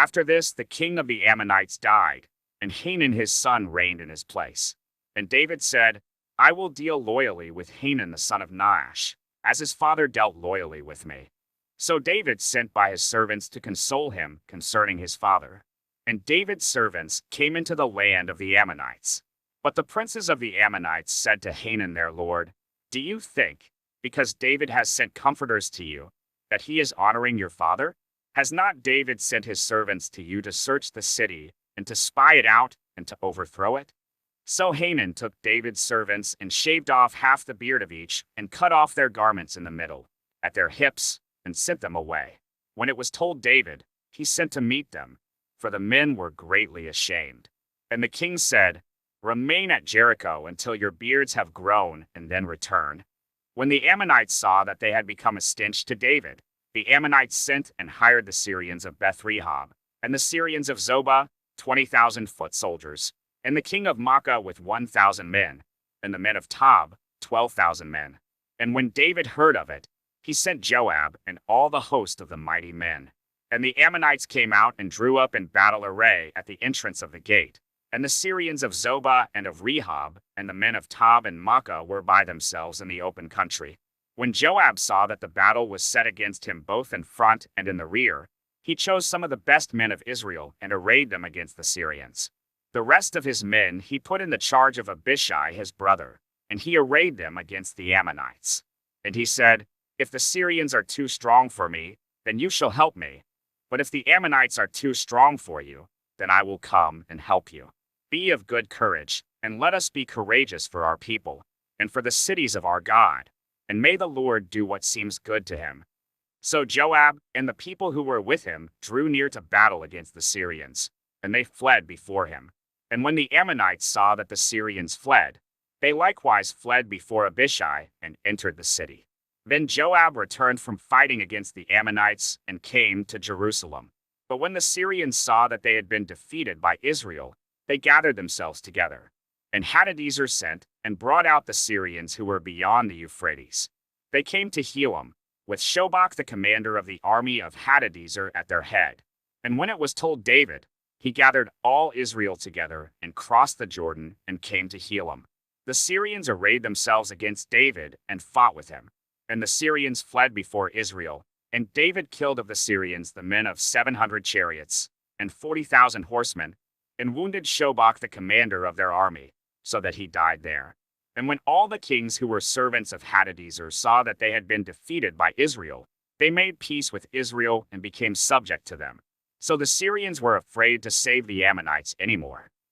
After this, the king of the Ammonites died, and Hanun his son reigned in his place. And David said, I will deal loyally with Hanun the son of Nahash, as his father dealt loyally with me. So David sent by his servants to console him concerning his father. And David's servants came into the land of the Ammonites. But the princes of the Ammonites said to Hanun their lord, Do you think, because David has sent comforters to you, that he is honoring your father? Has not David sent his servants to you to search the city, and to spy it out, and to overthrow it? So Hanun took David's servants and shaved off half the beard of each, and cut off their garments in the middle, at their hips, and sent them away. When it was told David, he sent to meet them, for the men were greatly ashamed. And the king said, Remain at Jericho until your beards have grown, and then return. When the Ammonites saw that they had become a stench to David, the Ammonites sent and hired the Syrians of Beth-rehob, and the Syrians of Zobah, 20,000 foot soldiers, and the king of Makkah with 1,000 men, and the men of Tob, 12,000 men. And when David heard of it, he sent Joab and all the host of the mighty men. And the Ammonites came out and drew up in battle array at the entrance of the gate. And the Syrians of Zobah and of Rehob, and the men of Tob and Makkah were by themselves in the open country. When Joab saw that the battle was set against him both in front and in the rear, he chose some of the best men of Israel and arrayed them against the Syrians. The rest of his men he put in the charge of Abishai his brother, and he arrayed them against the Ammonites. And he said, If the Syrians are too strong for me, then you shall help me. But if the Ammonites are too strong for you, then I will come and help you. Be of good courage, and let us be courageous for our people, and for the cities of our God, and may the Lord do what seems good to him. So Joab and the people who were with him drew near to battle against the Syrians, and they fled before him. And when the Ammonites saw that the Syrians fled, they likewise fled before Abishai and entered the city. Then Joab returned from fighting against the Ammonites and came to Jerusalem. But when the Syrians saw that they had been defeated by Israel, they gathered themselves together. And Hadadezer sent and brought out the Syrians who were beyond the Euphrates. They came to Helam, with Shobach the commander of the army of Hadadezer at their head. And when it was told David, he gathered all Israel together and crossed the Jordan and came to Helam. The Syrians arrayed themselves against David and fought with him. And the Syrians fled before Israel, and David killed of the Syrians the men of 700 chariots and 40,000 horsemen, and wounded Shobach the commander of their army, so that he died there. And when all the kings who were servants of Hadadezer saw that they had been defeated by Israel, they made peace with Israel and became subject to them. So the Syrians were afraid to save the Ammonites anymore.